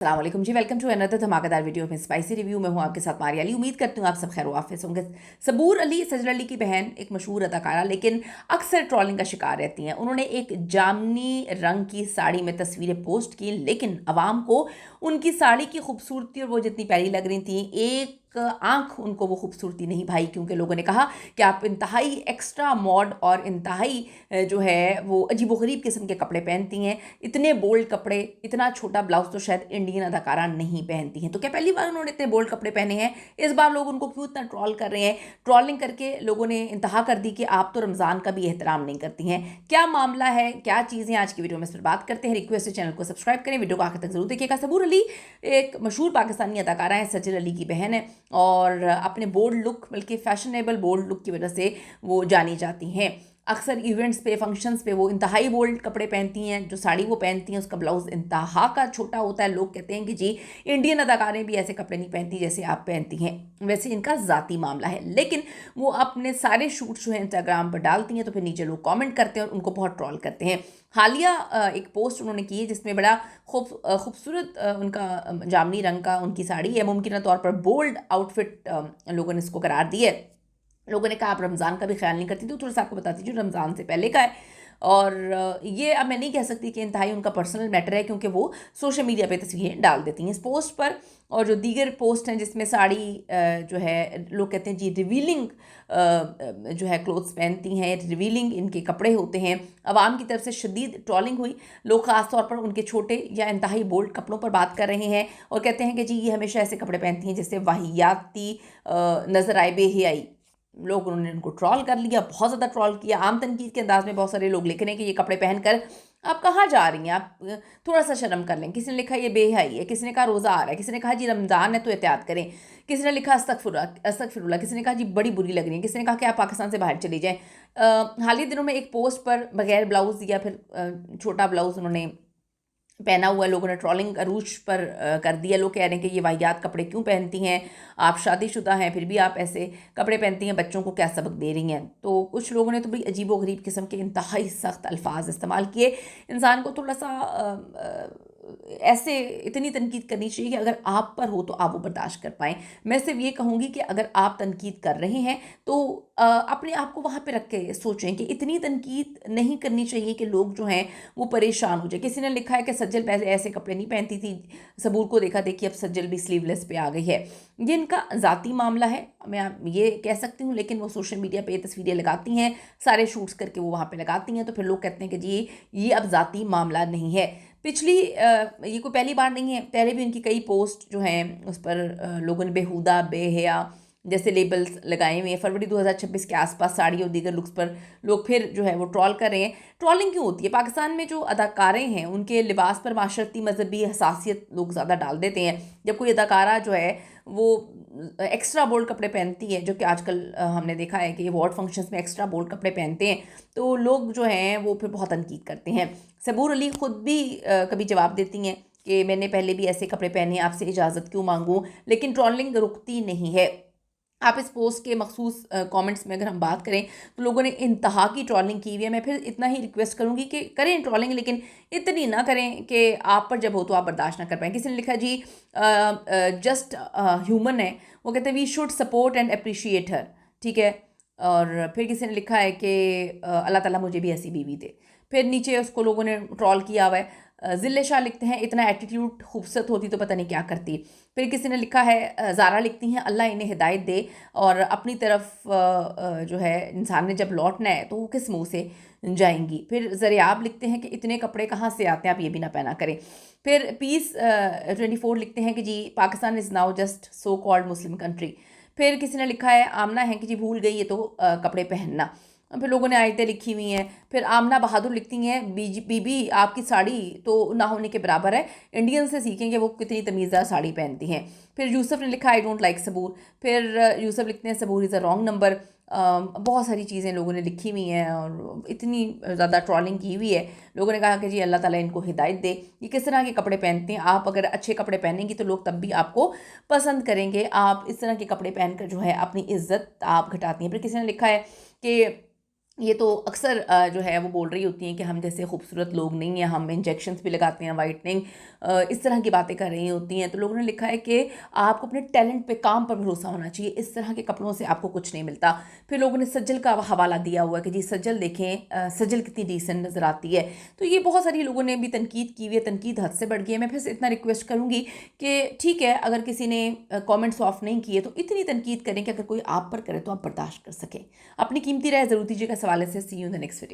अस्सलाम वालेकुम जी, welcome to another धमाकेदार वीडियो में स्पाइसी रिव्यू में हूँ आपके साथ मारिया अली। उम्मीद करती हूँ आप सब खैर वाफिस होंगे। सबूर अली सजर अली की बहन एक मशहूर अदाकारा लेकिन अक्सर ट्रोलिंग का शिकार रहती हैं। उन्होंने एक जामनी रंग की साड़ी में तस्वीरें पोस्ट की लेकिन अवाम को उनकी साड़ी की खूबसूरती और वो जितनी प्यारी लग रही थी एक आंख उनको वो खूबसूरती नहीं भाई, क्योंकि लोगों ने कहा कि आप इंतहाई एक्स्ट्रा मॉड और इंतहाई जो है वो अजीबोगरीब किस्म के कपड़े पहनती हैं। इतने बोल्ड कपड़े, इतना छोटा ब्लाउज तो शायद इंडियन अदाकारा नहीं पहनती हैं। तो क्या पहली बार उन्होंने इतने बोल्ड कपड़े पहने हैं? इस बार लोग उनको क्यों इतना ट्रॉल कर रहे हैं? ट्रॉलिंग करके लोगों ने इंतहा कर दी कि आप तो रमज़ान का भी एहतराम नहीं करती हैं। क्या मामला है, क्या चीज़ें, आज की वीडियो में इस पर बात करते हैं। रिक्वेस्ट है चैनल को सब्सक्राइब करें, वीडियो को आखिर तक जरूर देखिएगा। सबूर अली एक मशहूर पाकिस्तानी अदाकारा है, सजर अली की बहन है और अपने बोल्ड लुक, बल्कि फैशनेबल बोल्ड लुक की वजह से वो जानी जाती हैं। अक्सर इवेंट्स पे, फंक्शंस पे वो इंतहाई बोल्ड कपड़े पहनती हैं। जो साड़ी वो पहनती हैं उसका ब्लाउज इंतहा का छोटा होता है। लोग कहते हैं कि जी इंडियन अदाकारें भी ऐसे कपड़े नहीं पहनती जैसे आप पहनती हैं। वैसे इनका ज़ाती मामला है, लेकिन वो अपने सारे शूट्स जो है इंस्टाग्राम पर डालती हैं तो फिर नीचे लोग कमेंट करते हैं और उनको बहुत ट्रॉल करते हैं। हालिया एक पोस्ट उन्होंने की है जिसमें बड़ा खूबसूरत उनका जामनी रंग का उनकी साड़ी है। मुमकिन तौर पर बोल्ड आउटफिट लोगों ने इसको करार दी है। लोगों ने कहा आप रमज़ान का भी ख्याल नहीं करती, तो थोड़ा सा आपको बताती हूँ रमज़ान से पहले का है। और ये अब मैं नहीं कह सकती कि इंतहाई उनका पर्सनल मैटर है, क्योंकि वो सोशल मीडिया पे तस्वीरें डाल देती हैं इस पोस्ट पर। और जो दीगर पोस्ट हैं जिसमें साड़ी जो है लोग कहते हैं जी रिवीलिंग जो है क्लोथ्स पहनती हैं, रिवीलिंग इनके कपड़े होते हैं। अवाम की तरफ से शदीद ट्रॉलिंग हुई। लोग ख़ास तौर पर उनके छोटे या इंतहाई बोल्ड कपड़ों पर बात कर रहे हैं और कहते हैं कि जी ये हमेशा ऐसे कपड़े पहनती हैं जिससे वाहियाती नज़र आए, बेहयाई। लोग उन्होंने उनको ट्रॉल कर लिया, बहुत ज़्यादा ट्रॉल किया। आम तनकीद के अंदाज में बहुत सारे लोग लिख रहे हैं कि ये कपड़े पहनकर आप कहाँ जा रही हैं, आप थोड़ा सा शर्म कर लें। किसी ने लिखा ये बेहयाई है, किसी ने कहा रोज़ा आ रहा है, किसी ने कहा जी रमज़ान है तो एहतियात करें, किसी ने लिखा अस्तगफिरुल्लाह, किसी ने कहा जी बड़ी बुरी लग रही है, किसी ने कहा कि आप पाकिस्तान से बाहर चली जाएँ। हाल ही दिनों में एक पोस्ट पर बगैर ब्लाउज़ या फिर छोटा ब्लाउज़ उन्होंने पहना हुआ है, लोगों ने ट्रॉलिंग अरूज पर कर दिया। लोग कह रहे हैं कि ये वाहियात कपड़े क्यों पहनती हैं, आप शादीशुदा हैं फिर भी आप ऐसे कपड़े पहनती हैं, बच्चों को क्या सबक दे रही हैं। तो कुछ लोगों ने तो बड़ी अजीब व गरीब किस्म के इंतहाई सख्त अल्फाज इस्तेमाल किए। इंसान को थोड़ा सा ऐसे इतनी तनकीद करनी चाहिए कि अगर आप पर हो तो आप वो बर्दाश्त कर पाएँ। मैं सिर्फ ये कहूँगी कि अगर आप तनकीद कर रहे हैं तो अपने आप को वहाँ पे रख के सोचें कि इतनी तनकीद नहीं करनी चाहिए कि लोग जो हैं वो परेशान हो जाए। किसी ने लिखा है कि सज्जल पहले ऐसे कपड़े नहीं पहनती थी, सबूर को देखा देखी अब सज्जल भी स्लीवलेस पे आ गई है। ये इनका ज़ाती मामला है, मैं ये कह सकती हूँ, लेकिन वो सोशल मीडिया पे तस्वीरें लगाती हैं, सारे शूट्स करके वो वहाँ पे लगाती हैं, तो फिर लोग कहते हैं कि जी ये अब ज़ाती मामला नहीं है। पिछली ये कोई पहली बार नहीं है, पहले भी इनकी कई पोस्ट जो हैं उस पर लोगों ने बेहुदा, बेहया जैसे लेबल्स लगाए हुए हैं। फरवरी 2026 के आसपास साड़ी और दीगर लुक्स पर लोग फिर जो है वो ट्रॉल कर रहे हैं। ट्रॉलिंग क्यों होती है? पाकिस्तान में जो अदाकारें हैं उनके लिबास पर माशरती मजहबी हसासियत लोग ज़्यादा डाल देते हैं। जब कोई अदाकारा जो है वो एक्स्ट्रा बोल्ड कपड़े पहनती है, जो कि आजकल हमने देखा है कि अवार्ड फंक्शंस में एक्स्ट्रा बोल्ड कपड़े पहनते हैं, तो लोग जो हैं वो फिर बहुत तनकीद करते हैं। सबूर अली ख़ुद भी कभी जवाब देती हैं कि मैंने पहले भी ऐसे कपड़े पहने, आपसे इजाज़त क्यों मांगूँ, लेकिन ट्रॉलिंग रुकती नहीं है। आप इस पोस्ट के मखसूस कमेंट्स में अगर हम बात करें तो लोगों ने इंतहा की ट्रॉलिंग की हुई है। मैं फिर इतना ही रिक्वेस्ट करूंगी कि करें ट्रॉलिंग, लेकिन इतनी ना करें कि आप पर जब हो तो आप बर्दाश्त ना कर पाएँ। किसी ने लिखा जी जस्ट ह्यूमन है, वो कहते हैं we should support and appreciate her, ठीक है। और फिर किसी ने लिखा है कि अल्लाह ताला मुझे भी ऐसी बीवी दे। फिर नीचे उसको लोगों ने ट्रॉल किया हुआ है। ज़िल्ले शाह लिखते हैं इतना एटीट्यूड खूबसूरत होती तो पता नहीं क्या करती। फिर किसी ने लिखा है ज़ारा लिखती हैं अल्लाह इन्हें हिदायत दे और अपनी तरफ जो है इंसान ने जब लौटना है तो वो किस मुंह से जाएंगी। फिर ज़रियाब लिखते हैं कि इतने कपड़े कहाँ से आते हैं, आप ये भी ना पहना करें। फिर पीस 24 लिखते हैं कि जी Pakistan is now just so called Muslim country. फिर किसी ने लिखा है आमना है कि जी भूल गई है तो कपड़े पहनना। फिर लोगों ने आयतें लिखी हुई हैं। फिर आमना बहादुर लिखती हैं बीबी आपकी साड़ी तो ना होने के बराबर है, इंडियन से सीखेंगे वो कितनी तमीज़दार साड़ी पहनती हैं। फिर यूसुफ ने लिखा आई डोंट लाइक सबूर। फिर यूसुफ लिखते हैं सबूर इज़ अ रॉन्ग नंबर। बहुत सारी चीज़ें लोगों ने लिखी हुई हैं और इतनी ज़्यादा ट्रॉलिंग की हुई है। लोगों ने कहा कि जी अल्लाह ताला इनको हिदायत दे, ये किस तरह के कपड़े पहनते हैं। आप अगर अच्छे कपड़े पहनेंगी तो लोग तब भी आपको पसंद करेंगे, आप इस तरह के कपड़े पहनकर जो है अपनी इज़्ज़त आप घटाती हैं। फिर किसी ने लिखा है कि ये तो अक्सर जो है वो बोल रही होती हैं कि हम जैसे खूबसूरत लोग नहीं हैं, हम इंजेक्शंस भी लगाते हैं वाइटनिंग, इस तरह की बातें कर रही होती हैं। तो लोगों ने लिखा है कि आपको अपने टैलेंट पे, काम पर भरोसा होना चाहिए, इस तरह के कपड़ों से आपको कुछ नहीं मिलता। फिर लोगों ने सज्जल का हवाला दिया हुआ है कि जी सज्जल देखें, सज्जल कितनी डिसेंट नज़र आती है। तो ये बहुत सारी लोगों ने भी तनकीद की हुई है, तनकीद हद से बढ़ गई है। मैं फिर से इतना रिक्वेस्ट करूँगी कि ठीक है, अगर किसी ने कमेंट्स ऑफ नहीं किए तो इतनी तनकीद करें कि अगर कोई आप पर करे तो आप बर्दाश्त कर सकें। अपनी कीमती राय ज़रूर दीजिएगा इस हवाले से। See you in the next video.